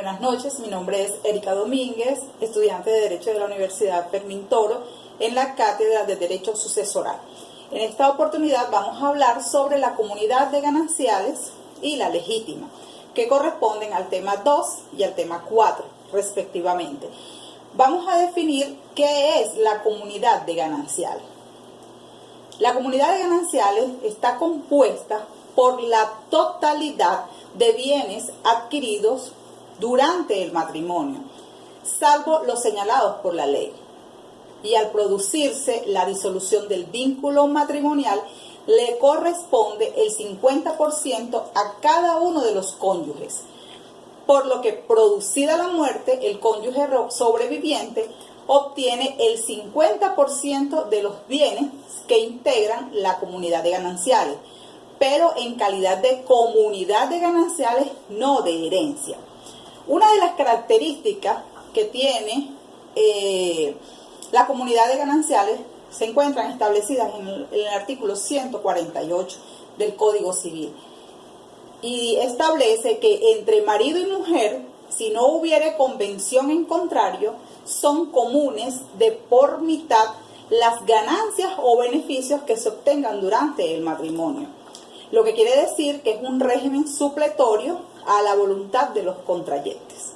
Buenas noches, mi nombre es Erika Domínguez, estudiante de Derecho de la Universidad Fermín Toro en la Cátedra de Derecho Sucesoral. En esta oportunidad vamos a hablar sobre la comunidad de gananciales y la legítima, que corresponden al tema 2 y al tema 4, respectivamente. Vamos a definir qué es la comunidad de gananciales. La comunidad de gananciales está compuesta por la totalidad de bienes adquiridos durante el matrimonio, salvo los señalados por la ley. Y al producirse la disolución del vínculo matrimonial, le corresponde el 50% a cada uno de los cónyuges, por lo que, producida la muerte, el cónyuge sobreviviente obtiene el 50% de los bienes que integran la comunidad de gananciales, pero en calidad de comunidad de gananciales, no de herencia. Una de las características que tiene la comunidad de gananciales se encuentran establecidas en el artículo 148 del Código Civil, y establece que entre marido y mujer, si no hubiere convención en contrario, son comunes de por mitad las ganancias o beneficios que se obtengan durante el matrimonio, lo que quiere decir que es un régimen supletorio a la voluntad de los contrayentes.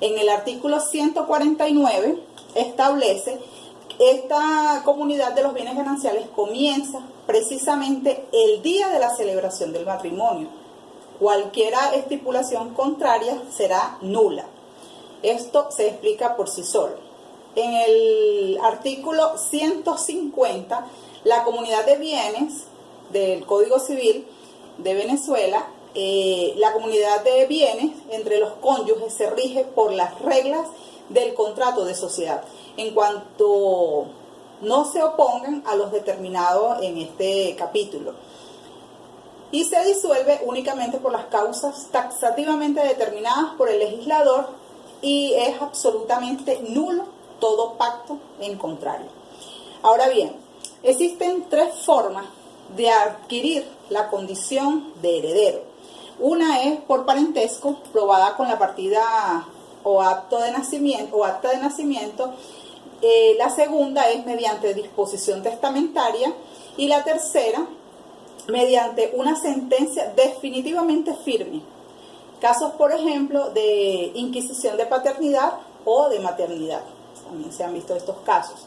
En el artículo 149 establece que esta comunidad de los bienes gananciales comienza precisamente el día de la celebración del matrimonio. Cualquier estipulación contraria será nula. Esto se explica por sí solo. En el artículo 150, la comunidad de bienes del Código Civil de Venezuela, la comunidad de bienes entre los cónyuges se rige por las reglas del contrato de sociedad, en cuanto no se opongan a los determinados en este capítulo, y se disuelve únicamente por las causas taxativamente determinadas por el legislador, y es absolutamente nulo todo pacto en contrario. Ahora bien, existen tres formas de adquirir la condición de heredero. Una es por parentesco, probada con la partida o acta de nacimiento. La segunda es mediante disposición testamentaria, y la tercera mediante una sentencia definitivamente firme. Casos, por ejemplo, de inquisición de paternidad o de maternidad. También se han visto estos casos.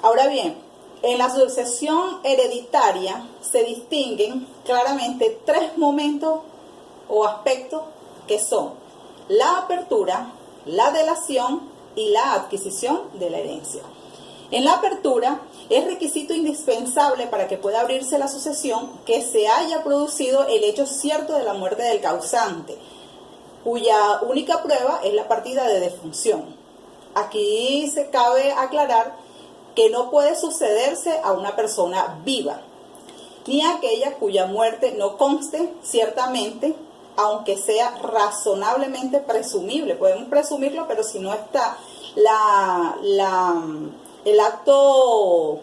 Ahora bien, en la sucesión hereditaria se distinguen claramente tres momentos o aspectos, que son la apertura, la delación y la adquisición de la herencia. En la apertura es requisito indispensable para que pueda abrirse la sucesión que se haya producido el hecho cierto de la muerte del causante, cuya única prueba es la partida de defunción. Aquí se cabe aclarar que no puede sucederse a una persona viva, ni a aquella cuya muerte no conste ciertamente, aunque sea razonablemente presumible. Podemos presumirlo, pero si no está el acto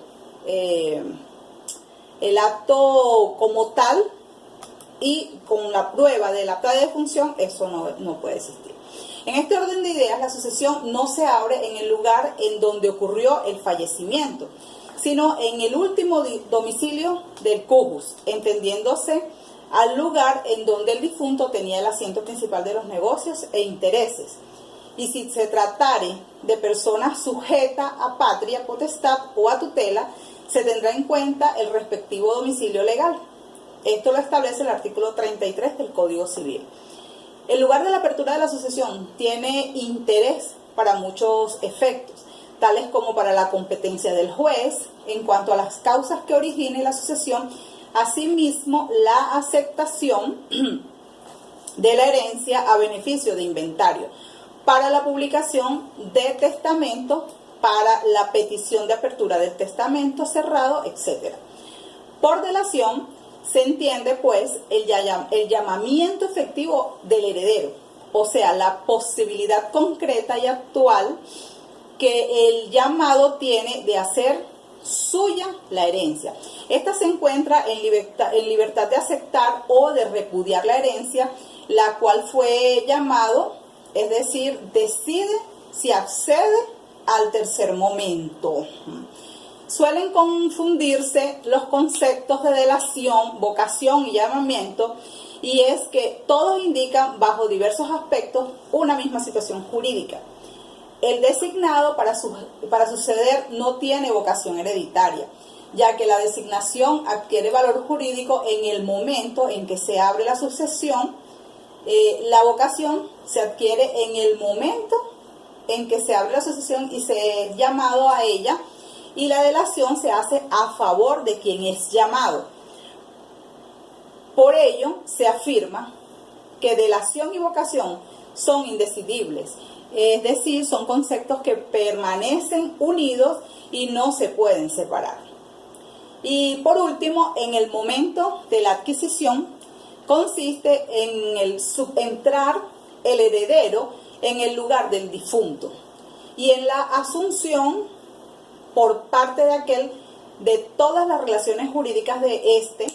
como tal y con la prueba del acta de defunción, eso no puede existir. En este orden de ideas, la sucesión no se abre en el lugar en donde ocurrió el fallecimiento, sino en el último domicilio del cujus, entendiéndose al lugar en donde el difunto tenía el asiento principal de los negocios e intereses. Y si se tratare de personas sujetas a patria potestad o a tutela, se tendrá en cuenta el respectivo domicilio legal. Esto lo establece el artículo 33 del Código Civil. El lugar de la apertura de la sucesión tiene interés para muchos efectos, tales como para la competencia del juez en cuanto a las causas que origine la sucesión, asimismo la aceptación de la herencia a beneficio de inventario, para la publicación de testamento, para la petición de apertura del testamento cerrado, etc. Por delación se entiende pues el llamamiento efectivo del heredero, o sea, la posibilidad concreta y actual que el llamado tiene de hacer suya la herencia. Esta se encuentra en libertad de aceptar o de repudiar la herencia, la cual fue llamado es decir, decide si accede al tercer momento. Suelen confundirse los conceptos de delación, vocación y llamamiento, y es que todos indican bajo diversos aspectos una misma situación jurídica. El designado para suceder no tiene vocación hereditaria, ya que la designación adquiere valor jurídico en el momento en que se abre la sucesión. La vocación se adquiere en el momento en que se abre la sucesión y se es llamado a ella, y la delación se hace a favor de quien es llamado. Por ello, se afirma que delación y vocación son indecidibles, es decir, son conceptos que permanecen unidos y no se pueden separar. Y por último, en el momento de la adquisición, consiste en el subentrar el heredero en el lugar del difunto y en la asunción por parte de aquel de todas las relaciones jurídicas de éste.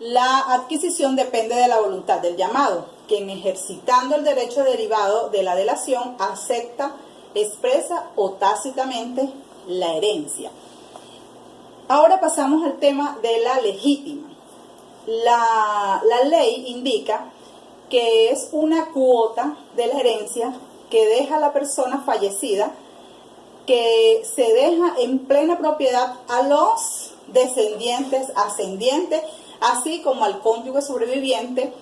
La adquisición depende de la voluntad del llamado, quien ejercitando el derecho derivado de la delación acepta, expresa o tácitamente la herencia. Ahora pasamos al tema de la legítima. La ley indica que es una cuota de la herencia que deja la persona fallecida, que se deja en plena propiedad a los descendientes, ascendientes, así como al cónyuge sobreviviente,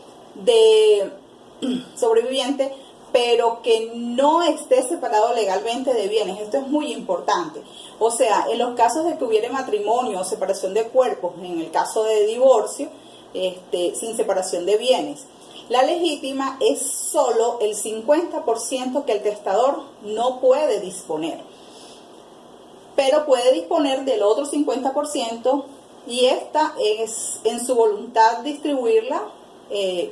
pero que no esté separado legalmente de bienes. Esto es muy importante. O sea, en los casos de que hubiere matrimonio o separación de cuerpos, en el caso de divorcio, sin separación de bienes, la legítima es solo el 50% que el testador no puede disponer, pero puede disponer del otro 50%, y esta es en su voluntad distribuirla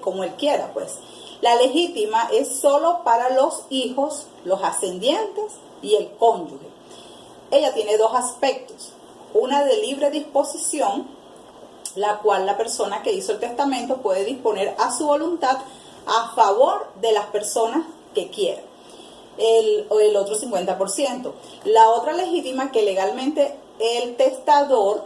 como él quiera, pues. La legítima es solo para los hijos, los ascendientes y el cónyuge. Ella tiene dos aspectos: una de libre disposición, la cual la persona que hizo el testamento puede disponer a su voluntad a favor de las personas que quiera, el otro 50%. La otra legítima, que legalmente el testador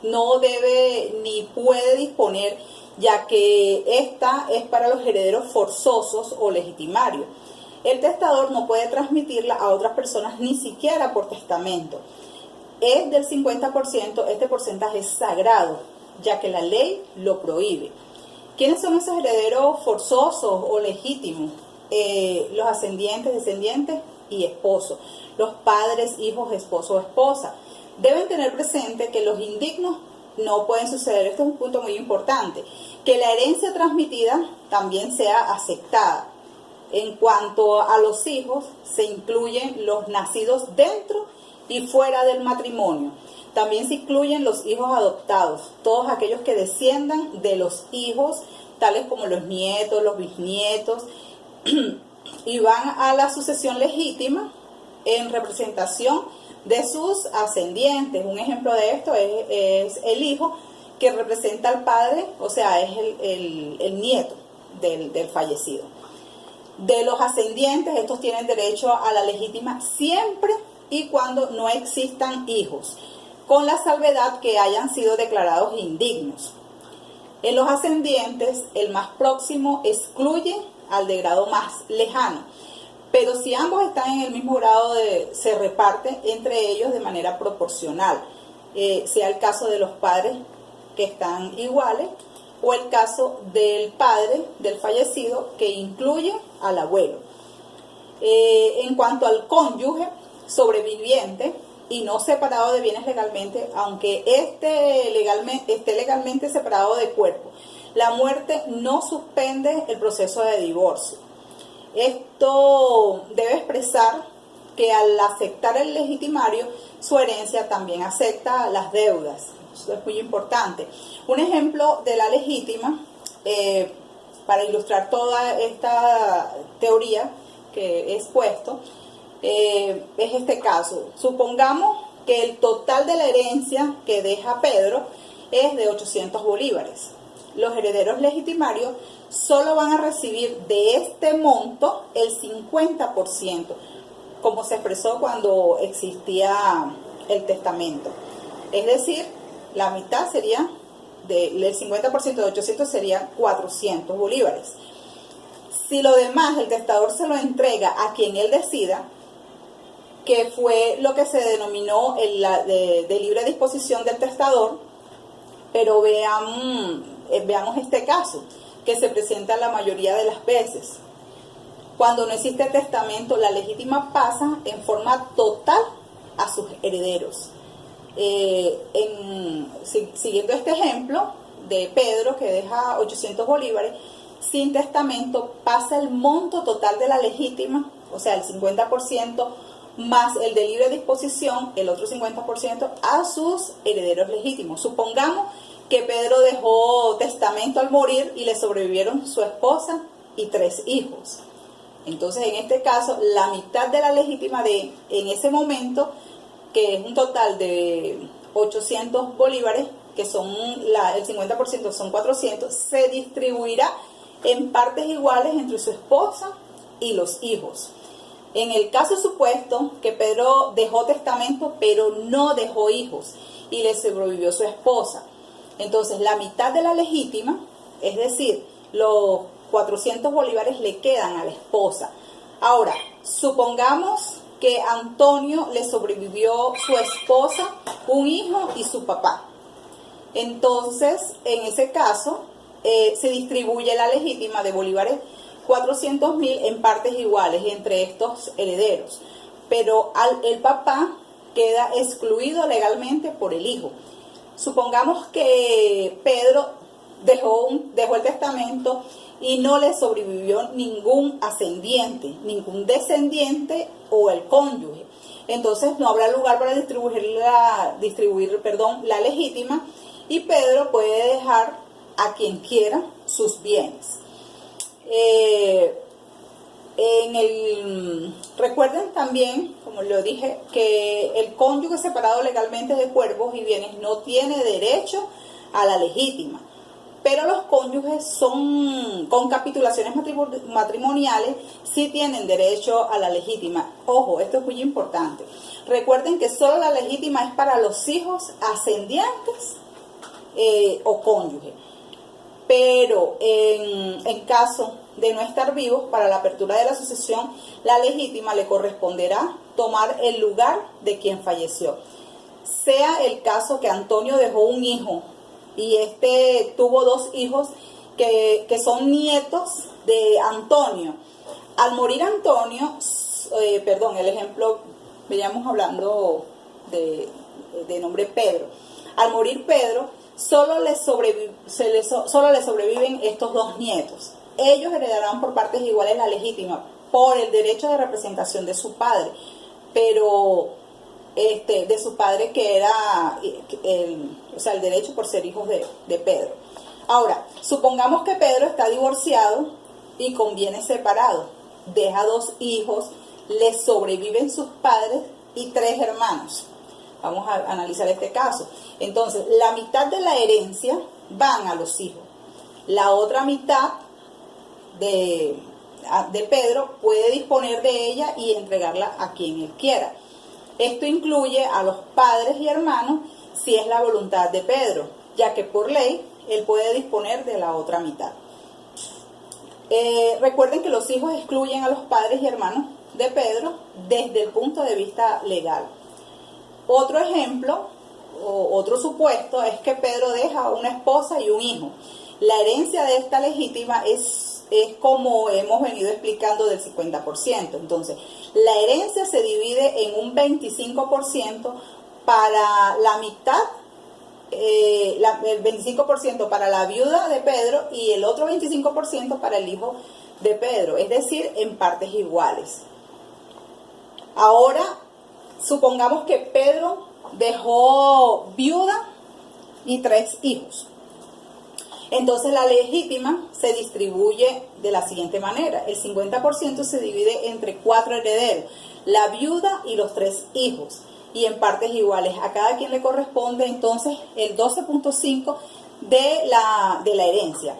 no debe ni puede disponer, ya que esta es para los herederos forzosos o legitimarios. El testador no puede transmitirla a otras personas, ni siquiera por testamento. Es del 50%, este porcentaje es sagrado, ya que la ley lo prohíbe. ¿Quiénes son esos herederos forzosos o legítimos? Los ascendientes, descendientes y esposos. Los padres, hijos, esposo o esposa. Deben tener presente que los indignos no pueden suceder. Este es un punto muy importante. Que la herencia transmitida también sea aceptada. En cuanto a los hijos, se incluyen los nacidos dentro y fuera del matrimonio. También se incluyen los hijos adoptados, todos aquellos que desciendan de los hijos, tales como los nietos, los bisnietos, y van a la sucesión legítima en representación de sus ascendientes. Un ejemplo de esto es el hijo que representa al padre, o sea, es el nieto del fallecido. De los ascendientes, estos tienen derecho a la legítima siempre y cuando no existan hijos, con la salvedad que hayan sido declarados indignos. En los ascendientes, el más próximo excluye al de grado más lejano, pero si ambos están en el mismo grado, se reparte entre ellos de manera proporcional, sea el caso de los padres que están iguales, o el caso del padre del fallecido que incluye al abuelo. En cuanto al cónyuge sobreviviente y no separado de bienes legalmente, aunque esté legalmente separado de cuerpo, la muerte no suspende el proceso de divorcio. Esto debe expresar que al aceptar el legitimario, su herencia también acepta las deudas. Eso es muy importante. Un ejemplo de la legítima, para ilustrar toda esta teoría que he expuesto, es este caso. Supongamos que el total de la herencia que deja Pedro es de 800 bolívares. los herederos legitimarios solo van a recibir de este monto el 50%, como se expresó cuando existía el testamento. Es decir, la mitad sería, el 50% de 800 serían 400 bolívares. Si lo demás el testador se lo entrega a quien él decida, que fue lo que se denominó de libre disposición del testador, pero veamos este caso, que se presenta la mayoría de las veces. Cuando no existe testamento, la legítima pasa en forma total a sus herederos. Siguiendo este ejemplo de Pedro, que deja 800 bolívares, sin testamento pasa el monto total de la legítima, o sea, el 50%, más el de libre disposición, el otro 50%, a sus herederos legítimos. Supongamos que Pedro dejó testamento al morir y le sobrevivieron su esposa y 3 hijos. Entonces, en este caso, la mitad de la legítima en ese momento, que es un total de 800 bolívares, que son el 50% son 400, se distribuirá en partes iguales entre su esposa y los hijos. En el caso supuesto que Pedro dejó testamento pero no dejó hijos y le sobrevivió su esposa, entonces la mitad de la legítima, es decir, los 400 bolívares le quedan a la esposa. Ahora, supongamos que a Antonio le sobrevivió su esposa, un hijo y su papá. Entonces, en ese caso, se distribuye la legítima de bolívares 400.000 en partes iguales entre estos herederos, pero el papá queda excluido legalmente por el hijo. Supongamos que Pedro dejó el testamento y no le sobrevivió ningún ascendiente, ningún descendiente o el cónyuge. Entonces no habrá lugar para distribuir la legítima, y Pedro puede dejar a quien quiera sus bienes. Recuerden también, como lo dije, que el cónyuge separado legalmente de cuerpos y bienes no tiene derecho a la legítima, pero los cónyuges con capitulaciones matrimoniales sí tienen derecho a la legítima. Ojo, esto es muy importante. Recuerden que solo la legítima es para los hijos ascendientes o cónyuge, pero en caso de no estar vivos, para la apertura de la sucesión, la legítima le corresponderá tomar el lugar de quien falleció. Sea el caso que Antonio dejó un hijo y tuvo 2 hijos que son nietos de Antonio. Al morir Antonio, el ejemplo, veníamos hablando de nombre Pedro. Al morir Pedro, solo le sobreviven estos 2 nietos. Ellos heredarán por partes iguales la legítima por el derecho de representación de su padre, pero de su padre, que era el derecho por ser hijos de Pedro. Ahora, supongamos que Pedro está divorciado y con bienes separados, deja 2 hijos, le sobreviven sus padres y 3 hermanos. Vamos a analizar este caso. Entonces, la mitad de la herencia van a los hijos. La otra mitad de Pedro puede disponer de ella y entregarla a quien él quiera. Esto incluye a los padres y hermanos si es la voluntad de Pedro, ya que por ley él puede disponer de la otra mitad. Recuerden que los hijos excluyen a los padres y hermanos de Pedro desde el punto de vista legal. Otro ejemplo, o otro supuesto, es que Pedro deja una esposa y un hijo. La herencia de esta legítima es como hemos venido explicando, del 50%. Entonces, la herencia se divide en un 25% para la mitad, el 25% para la viuda de Pedro y el otro 25% para el hijo de Pedro, es decir, en partes iguales. Ahora, supongamos que Pedro dejó viuda y 3 hijos. Entonces la legítima se distribuye de la siguiente manera. El 50% se divide entre 4 herederos, la viuda y los 3 hijos, y en partes iguales. A cada quien le corresponde entonces el 12.5 de la herencia.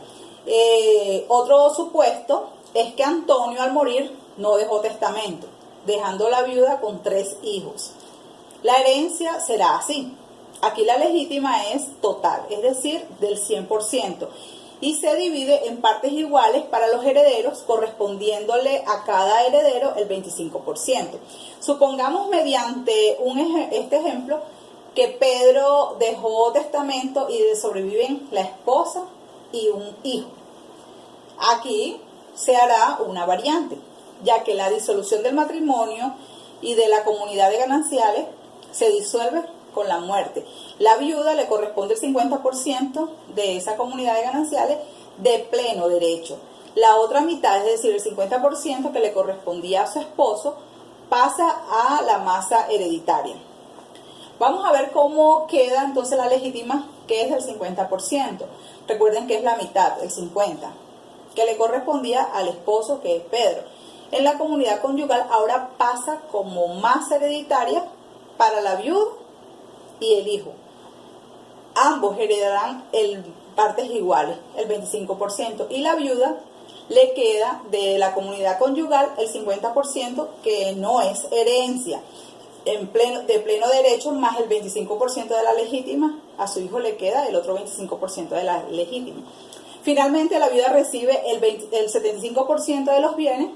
Otro supuesto es que Antonio al morir no dejó testamento, dejando la viuda con 3 hijos. La herencia será así. Aquí la legítima es total, es decir, del 100%, y se divide en partes iguales para los herederos, correspondiéndole a cada heredero el 25%. Supongamos mediante este ejemplo que Pedro dejó testamento y le sobreviven la esposa y un hijo. Aquí se hará una variante, ya que la disolución del matrimonio y de la comunidad de gananciales se disuelve con la muerte. La viuda le corresponde el 50% de esa comunidad de gananciales de pleno derecho. La otra mitad, es decir, el 50% que le correspondía a su esposo, pasa a la masa hereditaria. Vamos a ver cómo queda entonces la legítima, que es del 50%. Recuerden que es la mitad, el 50%, que le correspondía al esposo, que es Pedro. En la comunidad conyugal ahora pasa como masa hereditaria para la viuda y el hijo. Ambos heredarán partes iguales, el 25%, y la viuda le queda de la comunidad conyugal el 50%, que no es herencia, de pleno derecho, más el 25% de la legítima. A su hijo le queda el otro 25% de la legítima. Finalmente, la viuda recibe el 75% de los bienes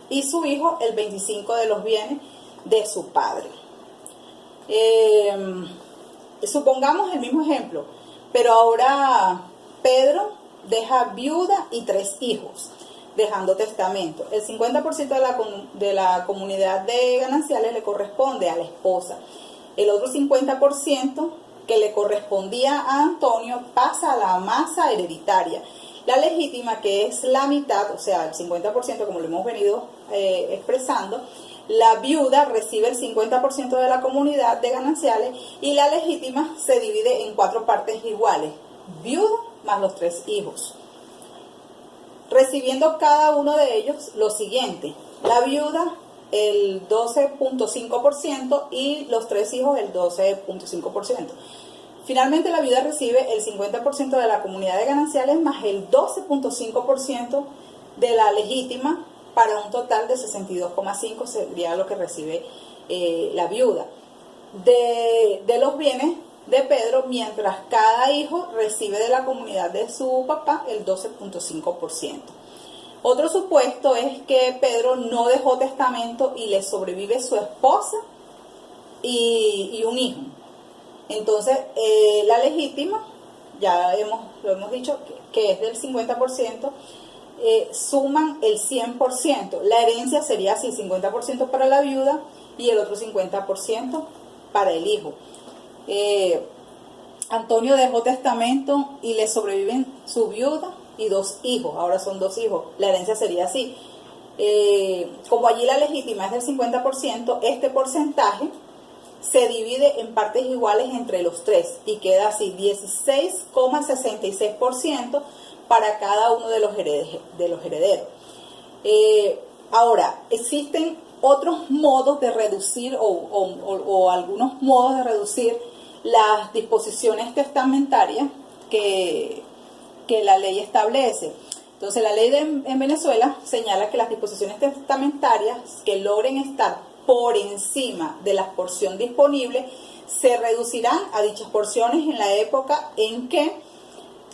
y su hijo el 25% de los bienes de su padre. Supongamos el mismo ejemplo, pero ahora Pedro deja viuda y 3 hijos, dejando testamento. El 50% de la comunidad de gananciales le corresponde a la esposa. El otro 50% que le correspondía a Antonio pasa a la masa hereditaria. La legítima, que es la mitad, o sea, el 50%, como lo hemos venido expresando, la viuda recibe el 50% de la comunidad de gananciales y la legítima se divide en 4 partes iguales, viuda más los 3 hijos, recibiendo cada uno de ellos lo siguiente: la viuda el 12.5% y los 3 hijos el 12.5%. Finalmente, la viuda recibe el 50% de la comunidad de gananciales más el 12.5% de la legítima, para un total de 62,5 sería lo que recibe la viuda de los bienes de Pedro, mientras cada hijo recibe de la comunidad de su papá el 12.5%. Otro supuesto es que Pedro no dejó testamento y le sobrevive su esposa y un hijo. Entonces, la legítima, ya lo hemos dicho, que es del 50%, suman el 100%. La herencia sería así: 50% para la viuda y el otro 50% para el hijo. Antonio dejó testamento y le sobreviven su viuda y 2 hijos. Ahora son 2 hijos. La herencia sería así. Como allí la legítima es del 50%, este porcentaje se divide en partes iguales entre los 3 y queda así: 16,66% para cada uno de los herederos. Ahora, existen otros modos de reducir o algunos modos de reducir las disposiciones testamentarias que la ley establece. Entonces, la ley en Venezuela señala que las disposiciones testamentarias que logren estar por encima de la porción disponible se reducirán a dichas porciones en la época en que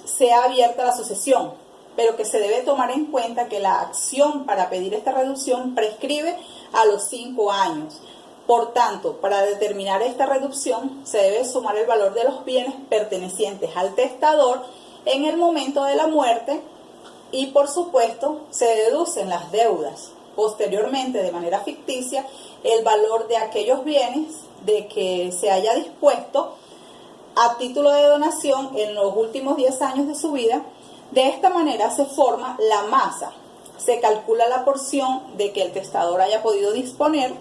sea abierta la sucesión, pero que se debe tomar en cuenta que la acción para pedir esta reducción prescribe a los 5 años. Por tanto, para determinar esta reducción se debe sumar el valor de los bienes pertenecientes al testador en el momento de la muerte y, por supuesto, se deducen las deudas. Posteriormente, de manera ficticia, el valor de aquellos bienes de que se haya dispuesto a título de donación en los últimos 10 años de su vida. De esta manera se forma la masa. Se calcula la porción de que el testador haya podido disponer,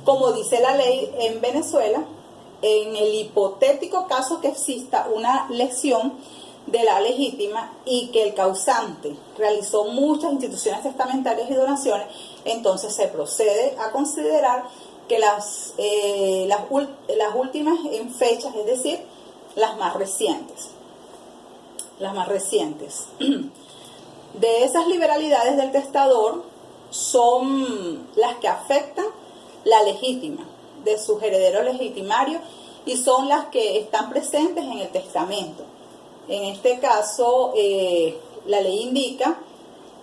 como dice la ley en Venezuela, en el hipotético caso que exista una lesión de la legítima y que el causante realizó muchas instituciones testamentarias y donaciones. Entonces se procede a considerar que las últimas en fechas, es decir, las más recientes. las más recientes. De esas liberalidades del testador son las que afectan la legítima de sus herederos legitimarios y son las que están presentes en el testamento. En este caso, la ley indica,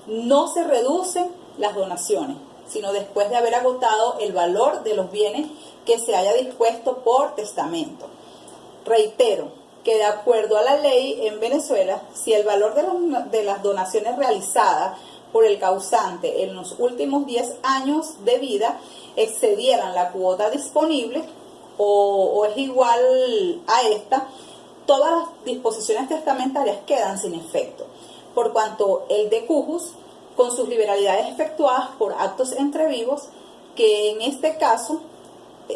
no se reducen las donaciones, sino después de haber agotado el valor de los bienes que se haya dispuesto por testamento. Reitero que de acuerdo a la ley en Venezuela, si el valor de las donaciones realizadas por el causante en los últimos 10 años de vida excedieran la cuota disponible o es igual a esta, todas las disposiciones testamentarias quedan sin efecto, por cuanto el decujus, con sus liberalidades efectuadas por actos entre vivos, que en este caso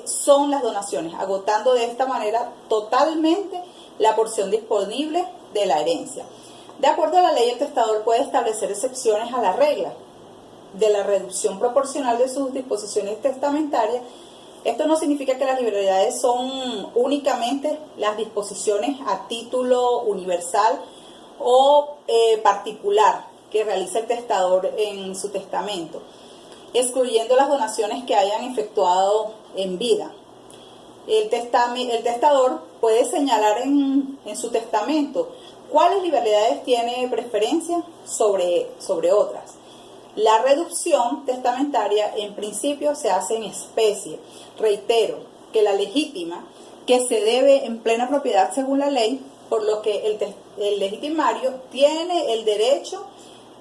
son las donaciones, agotando de esta manera totalmente la porción disponible de la herencia. De acuerdo a la ley, el testador puede establecer excepciones a la regla de la reducción proporcional de sus disposiciones testamentarias. Esto no significa que las liberalidades son únicamente las disposiciones a título universal o particular que realiza el testador en su testamento, excluyendo las donaciones que hayan efectuado en vida. El testador puede señalar en su testamento cuáles liberalidades tiene preferencia sobre otras. La reducción testamentaria en principio se hace en especie. Reitero que la legítima, que se debe en plena propiedad según la ley, por lo que el legitimario tiene el derecho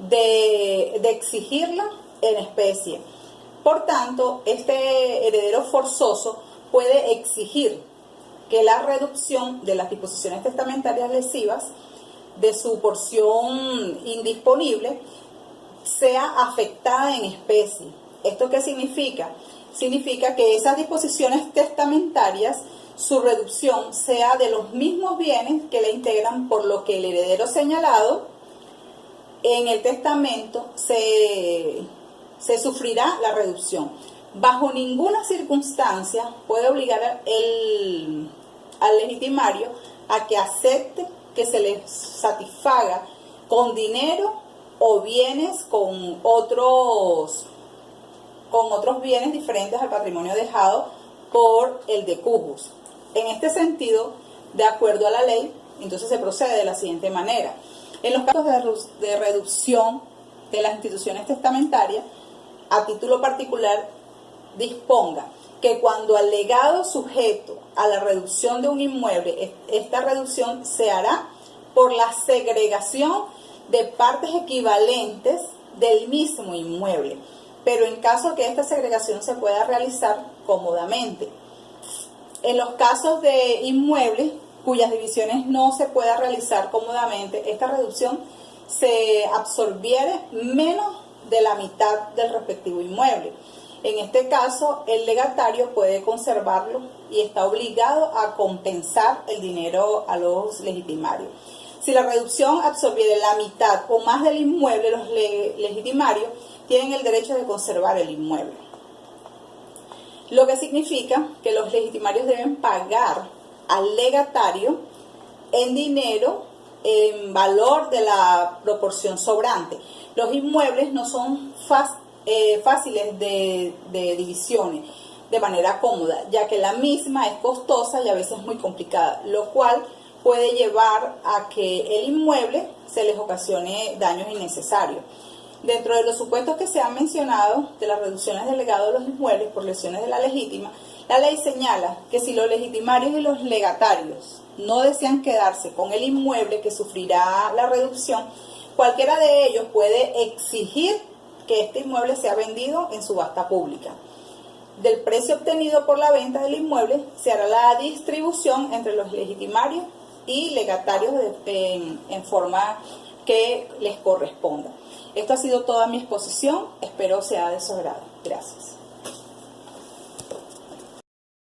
de exigirla en especie. Por tanto, este heredero forzoso puede exigir que la reducción de las disposiciones testamentarias lesivas de su porción indisponible sea afectada en especie. ¿Esto qué significa? Significa que esas disposiciones testamentarias, su reducción sea de los mismos bienes que la integran, por lo que el heredero señalado en el testamento se sufrirá la reducción. Bajo ninguna circunstancia puede obligar al legitimario a que acepte que se le satisfaga con dinero o bienes con otros bienes diferentes al patrimonio dejado por el decujus. En este sentido, de acuerdo a la ley, entonces se procede de la siguiente manera. En los casos de reducción de las instituciones testamentarias, a título particular, disponga que cuando al legado sujeto a la reducción de un inmueble, esta reducción se hará por la segregación de partes equivalentes del mismo inmueble, pero en caso que esta segregación se pueda realizar cómodamente. En los casos de inmuebles cuyas divisiones no se pueda realizar cómodamente, esta reducción se absorbiere menos de la mitad del respectivo inmueble. En este caso, el legatario puede conservarlo y está obligado a compensar el dinero a los legitimarios. Si la reducción absorbiere la mitad o más del inmueble, los legitimarios tienen el derecho de conservar el inmueble. Lo que significa que los legitimarios deben pagar al legatario en dinero en valor de la proporción sobrante. Los inmuebles no son fáciles de divisiones de manera cómoda, ya que la misma es costosa y a veces muy complicada, lo cual puede llevar a que el inmueble se les ocasione daños innecesarios. Dentro de los supuestos que se han mencionado de las reducciones del legado de los inmuebles por lesiones de la legítima, la ley señala que si los legitimarios y los legatarios no desean quedarse con el inmueble que sufrirá la reducción, cualquiera de ellos puede exigir que este inmueble sea vendido en subasta pública. Del precio obtenido por la venta del inmueble se hará la distribución entre los legitimarios y legatarios en forma que les corresponda. Esto ha sido toda mi exposición, espero sea de su agrado. Gracias.